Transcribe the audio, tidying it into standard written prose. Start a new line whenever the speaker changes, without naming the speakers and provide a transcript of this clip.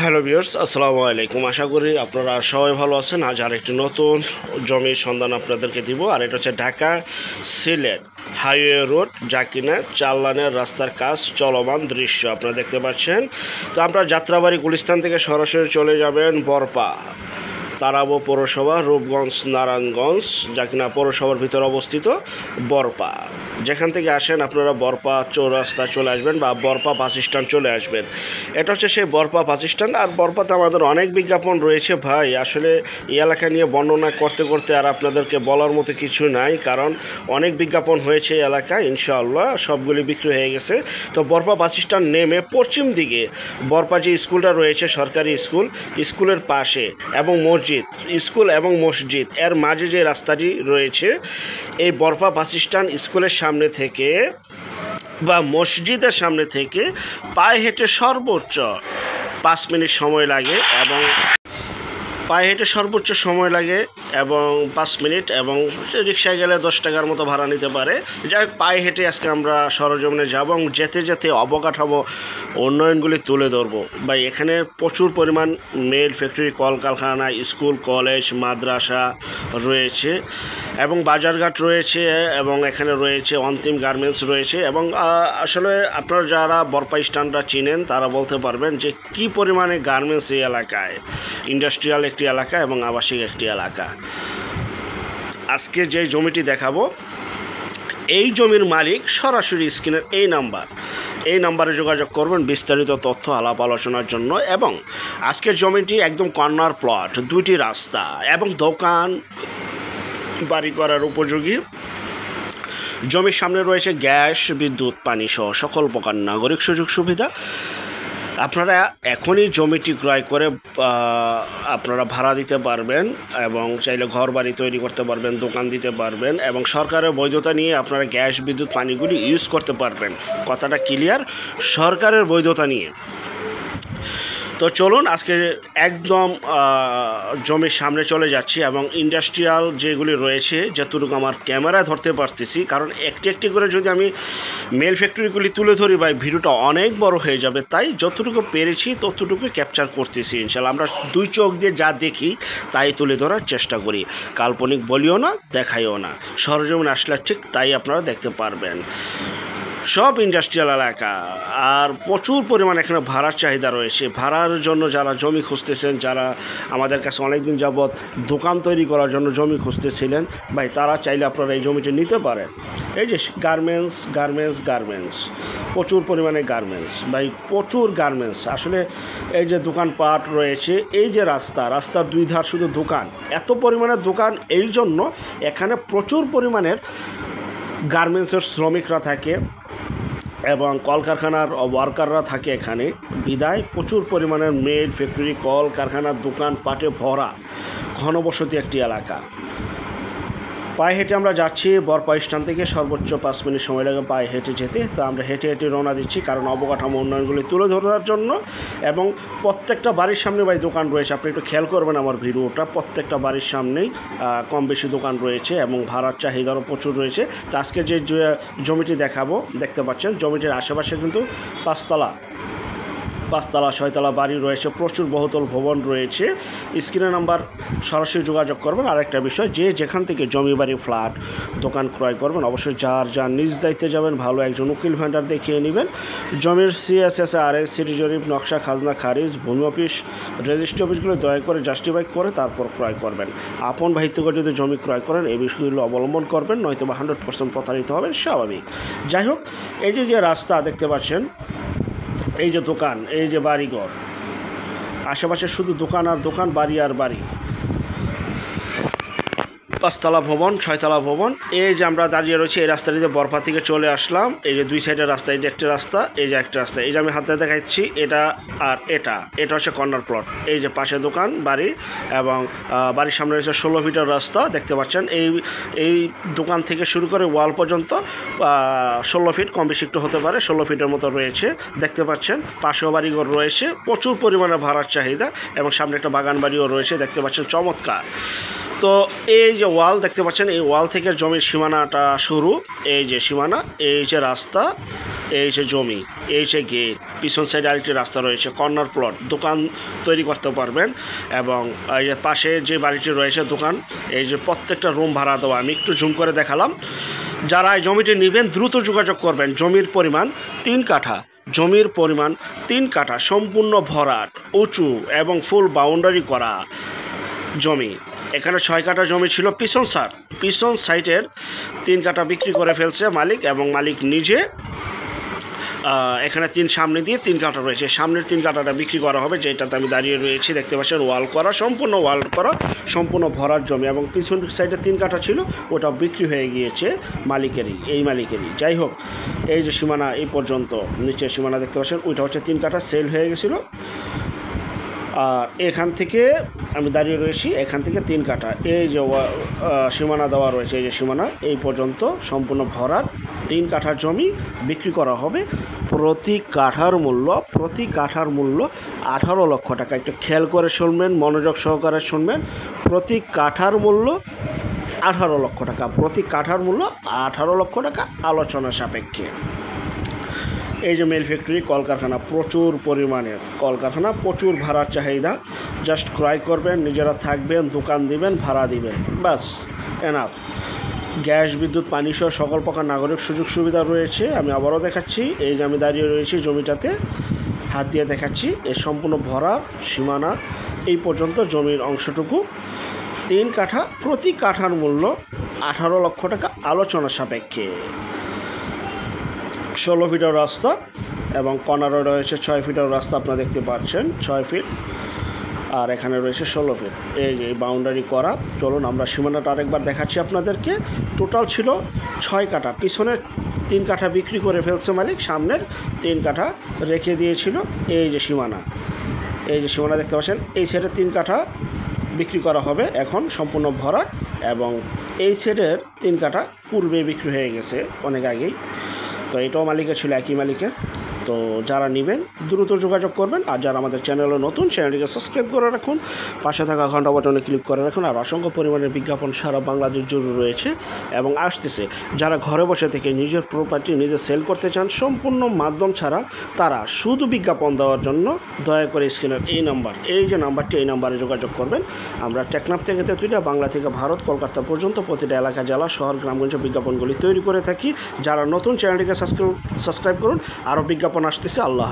Hello viewers, আসসালামু আলাইকুম। আশা করি আপনারা সবাই ভালো আছেন। আজ আরেকটি নতুন জমির সন্ধান আপনাদেরকে দিব। আর এটা হচ্ছে ঢাকা সিলেট হাইওয়ে রোড, যা কিনা 4 লাইনের রাস্তার কাজ চলমান দৃশ্য আপনারা দেখতে পাচ্ছেন। তো আপনারা যাত্রাবাড়ি গুলিস্তান থেকে সরাসরি চলে যাবেন বরপা, তারাবো পৌরসভা, রূপগঞ্জ, নারায়ণগঞ্জ, যা কিনা পৌরসভার ভিতরে অবস্থিত বরপা। যেখান থেকে আসেন আপনারা বরপা চৌরাস্তা চলে আসবেন বা বরপা বাস স্ট্যান্ড চলে আসবেন। এটা হচ্ছে সেই বরপা বাস স্ট্যান্ড। আর বরপাতে আমাদের অনেক বিজ্ঞাপন রয়েছে ভাই, আসলে এই এলাকা নিয়ে বর্ণনা করতে করতে আর আপনাদেরকে বলার মতো কিছু নাই, কারণ অনেক বিজ্ঞাপন হয়েছে এই এলাকায়। ইনশাআল্লাহ সবগুলি বিক্রি হয়ে গেছে। তো বরপা বাস স্ট্যান্ড নেমে পশ্চিম দিকে বরপা যে স্কুলটা রয়েছে, সরকারি স্কুল, স্কুলের পাশে এবং মসজিদ, স্কুল এবং মসজিদ এর মাঝে যে রাস্তাটি রয়েছে, এই বরপা বাস স্ট্যান্ড স্কুলের সামনে থেকে বা মসজিদের সামনে থেকে পায়ে হেঁটে সর্বোচ্চ 5 মিনিট সময় লাগে এবং পায়ে হেঁটে সর্বোচ্চ সময় লাগে এবং 5 মিনিট, এবং রিক্সায় গেলে 10 টাকার মতো ভাড়া নিতে পারে। যাই হোক, পায়ে হেঁটে আজকে আমরা সরজমিনে যাব এবং যেতে যেতে অবকাঠামো উন্নয়নগুলি তুলে ধরবো। বা এখানে প্রচুর পরিমাণ মেল ফ্যাক্টরি, কলকারখানা, স্কুল, কলেজ, মাদ্রাসা রয়েছে এবং বাজারঘাট রয়েছে এবং এখানে রয়েছে অন্তিম গার্মেন্টস রয়েছে। এবং আসলে আপনারা যারা বরপা স্ট্যান্ডটা চিনেন তারা বলতে পারবেন যে কী পরিমাণে গার্মেন্টস এই এলাকায়। ইন্ডাস্ট্রিয়াল একটি এলাকা এবং আবাসিক একটি এলাকা। আজকে যে জমিটি দেখাবো, এই জমির মালিক সরাসরি স্ক্রিনের এই নাম্বারে যোগাযোগ করবেন বিস্তারিত তথ্য আলাপ আলোচনার জন্য। এবং আজকের জমিটি একদম কর্নার প্লট, 2টি রাস্তা এবং দোকান বাড়ি করার উপযোগী। জমির সামনে রয়েছে গ্যাস, বিদ্যুৎ, পানি সহ সকল প্রকার নাগরিক সুযোগ সুবিধা। আপনারা এখনই জমিটি ক্রয় করে আপনারা ভাড়া দিতে পারবেন এবং চাইলে ঘর বাড়ি তৈরি করতে পারবেন, দোকান দিতে পারবেন এবং সরকারের বৈধতা নিয়ে আপনারা গ্যাস, বিদ্যুৎ, পানিগুলি ইউজ করতে পারবেন। কথাটা ক্লিয়ার, সরকারের বৈধতা নিয়ে। তো চলুন আজকে একদম জমির সামনে চলে যাচ্ছি এবং ইন্ডাস্ট্রিয়াল যেগুলি রয়েছে যতটুকু আমার ক্যামেরায় ধরতে পারতেছি, কারণ একটি একটি করে যদি আমি মেল ফ্যাক্টরিগুলি তুলে ধরি ভাই ভিডিওটা অনেক বড় হয়ে যাবে, তাই যতটুকু পেরেছি ততটুকু ক্যাপচার করতেছি। ইনশাল্লাহ আমরা 2 চোখ দিয়ে যা দেখি তাই তুলে ধরার চেষ্টা করি, কাল্পনিক বলিও না, দেখাইও না। সরজমিন আসলে ঠিক তাই আপনারা দেখতে পারবেন। সব ইন্ডাস্ট্রিয়াল এলাকা আর প্রচুর পরিমাণ এখানে ভাড়ার চাহিদা রয়েছে। ভাড়ার জন্য যারা জমি খুঁজতেছেন, যারা আমাদের কাছে অনেক দিন যাবৎ দোকান তৈরি করার জন্য জমি খুঁজতেছিলেন ভাই, তারা চাইলে আপনারা এই জমিটি নিতে পারেন। এই যে গার্মেন্টস, প্রচুর পরিমাণে গার্মেন্টস ভাই, প্রচুর গার্মেন্টস। আসলে এই যে দোকানপাট রয়েছে, এই যে রাস্তার 2 ধার শুধু দোকান, এত পরিমাণের দোকান, এই জন্য এখানে প্রচুর পরিমাণের গার্মেন্টসের শ্রমিকরা থাকে এবং কলকারখানার ওয়ার্কাররা থাকে এখানে। বিদায় প্রচুর পরিমাণের মেল ফ্যাক্টরি, কলকারখানার দোকান পাটে ভরা ঘনবসতি একটি এলাকা। পায়ে হেঁটে আমরা যাচ্ছি বরপা স্ট্যান্ড থেকে, সর্বোচ্চ 5 মিনিট সময় লাগে পায়ে হেঁটে যেতে। তো আমরা হেঁটে হেঁটে রওনা দিচ্ছি, কারণ অবকাঠামো উন্নয়নগুলি তুলে ধরার জন্য। এবং প্রত্যেকটা বাড়ির সামনে ভাই দোকান রয়েছে, আপনি একটু খেয়াল করবেন আমার ভিডিওটা। প্রত্যেকটা বাড়ির সামনেই কম বেশি দোকান রয়েছে এবং ভাড়ার চাহিদারও প্রচুর রয়েছে। তো আজকে যে জমিটি দেখাবো, দেখতে পাচ্ছেন জমিটির আশেপাশে কিন্তু 5তলা 6তলা বাড়ি রয়েছে, প্রচুর বহুতল ভবন রয়েছে। স্ক্রিনে নাম্বার সরাসরি যোগাযোগ করবেন। আরেকটা বিষয়, যে যেখান থেকে জমি, বাড়ি, ফ্ল্যাট, দোকান ক্রয় করবেন অবশ্যই যার নিজ দায়িত্বে যাবেন, ভালো একজন উকিল ভেন্ডার দেখিয়ে নেবেন। জমির CSSRS, সিটি জরিপ, নকশা, খাজনা খারিজ, ভূমি অফিস, রেজিস্ট্রি অফিসগুলো দয়া করে জাস্টিফাই করে তারপর ক্রয় করবেন। আপন ভাইত্বকে যদি জমি ক্রয় করেন এই বিষয়গুলো অবলম্বন করবেন, নয়তো বা 100% প্রতারিত হবেন, স্বাভাবিক। যাই হোক, এই যে রাস্তা দেখতে পাচ্ছেন, এই যে দোকান, এই যে বাড়িঘর, আশেপাশে শুধু দোকান আর দোকান, বাড়ি আর বাড়ি। 5তলা ভবন, 6তলা ভবন। এই যে আমরা দাঁড়িয়ে রয়েছি এই রাস্তা দিয়ে বরপা থেকে চলে আসলাম। এই যে 2 সাইডের রাস্তা, এই যে একটা রাস্তা, এই যে একটা রাস্তা, এই যে আমি হাতে দেখাচ্ছি এটা আর এটা হচ্ছে কর্নার প্লট। এই যে পাশে দোকান, বাড়ি এবং বাড়ির সামনে রয়েছে 16 ফিটের রাস্তা দেখতে পাচ্ছেন। এই দোকান থেকে শুরু করে ওয়াল পর্যন্ত 16 ফিট, কম বেশি একটু হতে পারে, 16 ফিটের মতো রয়েছে দেখতে পাচ্ছেন। পাশেও বাড়িঘর রয়েছে, প্রচুর পরিমাণে ভাড়ার চাহিদা এবং সামনে একটা বাগান বাড়িও রয়েছে দেখতে পাচ্ছেন, চমৎকার। তো এই যে ওয়াল দেখতে পাচ্ছেন, এই ওয়াল থেকে জমির সীমানাটা শুরু, এই যে সীমানা, এই যে রাস্তা, এই যে জমি, এই যে গেট, পিছন সাইডে আরেকটি রাস্তা রয়েছে, কর্নার প্লট, দোকান তৈরি করতে পারবেন। এবং এই যে পাশে যে বাড়িটি রয়েছে দোকান, এই যে প্রত্যেকটা রুম ভাড়া দেওয়া, আমি একটু জুম করে দেখালাম। যারা এই জমিটি নেবেন দ্রুত যোগাযোগ করবেন। জমির পরিমাণ 3 কাঠা, জমির পরিমাণ 3 কাঠা, সম্পূর্ণ ভরাট, উঁচু এবং ফুল বাউন্ডারি করা জমি। এখানে 6 কাঠা জমি ছিল পিছন সাইডের 3 কাঠা বিক্রি করে ফেলছে মালিক, এবং মালিক নিজে এখানে সামনে দিয়ে 3 কাঠা রয়েছে। সামনের 3 কাঠাটা বিক্রি করা হবে, যেটাতে আমি দাঁড়িয়ে রয়েছি দেখতে পাচ্ছেন, সম্পূর্ণ ভরার জমি। এবং পিছন সাইডে 3 কাঠা ছিল, ওটা বিক্রি হয়ে গিয়েছে এই মালিকেরই। যাই হোক, এই যে সীমানা এই পর্যন্ত, নিচের সীমানা দেখতে পাচ্ছেন, ওইটা হচ্ছে 3 কাঠা সেল হয়ে গেছিলো। আর এখান থেকে আমি দাঁড়িয়ে রয়েছি, এখান থেকে 3 কাঠা এই যে সীমানা দেওয়া রয়েছে, এই যে সীমানা এই পর্যন্ত সম্পূর্ণ ভরাট 3 কাঠা জমি বিক্রি করা হবে। প্রতি কাঠার মূল্য 18 লক্ষ টাকা। একটু খেয়াল করে শুনবেন, মনোযোগ সহকারে শুনবেন। প্রতি কাঠার মূল্য 18 লক্ষ টাকা, প্রতি কাঠার মূল্য 18 লক্ষ টাকা, আলোচনা সাপেক্ষে। এই যে মিল ফ্যাক্টরি, কলকারখানা, প্রচুর পরিমাণের কলকারখানা, প্রচুর ভাড়ার চাহিদা। জাস্ট ক্রয় করবেন, নিজেরা থাকবেন, দোকান দিবেন, ভাড়া দিবেন, বাস এনাফ। গ্যাস, বিদ্যুৎ, পানি সহ সকল প্রকার নাগরিক সুযোগ সুবিধা রয়েছে। আমি আবারও দেখাচ্ছি, এই যে আমি দাঁড়িয়ে রয়েছি জমিটাতে, হাত দিয়ে দেখাচ্ছি, এই সম্পূর্ণ ভরা সীমানা এই পর্যন্ত জমির অংশটুকু 3 কাঠা, প্রতি কাঠার মূল্য 18 লক্ষ টাকা, আলোচনা সাপেক্ষে। 16 ফিটের রাস্তা এবং কর্নারও রয়েছে 6 ফিটের রাস্তা, আপনারা দেখতে পাচ্ছেন 6 ফিট, আর এখানে রয়েছে 16 ফিট। এই যে বাউন্ডারি করা। চলুন আমরা সীমানাটা আরেকবার দেখাচ্ছি আপনাদেরকে। টোটাল ছিল 6 কাঠা, পিছনের 3 কাঠা বিক্রি করে ফেলছে মালিক, সামনের 3 কাঠা রেখে দিয়েছিল। এই যে সীমানা দেখতে পাচ্ছেন, এই সাইডের 3 কাঠা বিক্রি করা হবে এখন সম্পূর্ণ ভরাট, এবং এই সাইডের 3 কাঠা পূর্বে বিক্রি হয়ে গেছে অনেক আগেই। তো এটাও মালিকের ছিল, একই মালিকের। তো যারা নেবেন দ্রুত যোগাযোগ করবেন। আর যারা আমাদের চ্যানেলে নতুন, চ্যানেলটিকে সাবস্ক্রাইব করে রাখুন, পাশে থাকা ঘন্টা বাটনে ক্লিক করে রাখুন। আর অসংখ্য পরিমাণের বিজ্ঞাপন সারা বাংলাদেশ জুড়ে রয়েছে এবং আসতেছে। যারা ঘরে বসে থেকে নিজের প্রপার্টি নিজে সেল করতে চান সম্পূর্ণ মাধ্যম ছাড়া, তারা শুধু বিজ্ঞাপন দেওয়ার জন্য দয়া করে স্ক্রিনের এই নাম্বার, এই যে নাম্বারটি, এই নাম্বারে যোগাযোগ করবেন। আমরা টেকনাফ থেকে তেঁতুলিয়া, বাংলা থেকে ভারত, কলকাতা পর্যন্ত প্রতিটা এলাকা, জেলা, শহর, গ্রামগঞ্জে বিজ্ঞাপনগুলি তৈরি করে থাকি। যারা নতুন, চ্যানেলটিকে সাবস্ক্রাইব করুন, আরও বিজ্ঞাপন আসতেছে। আল্লাহ।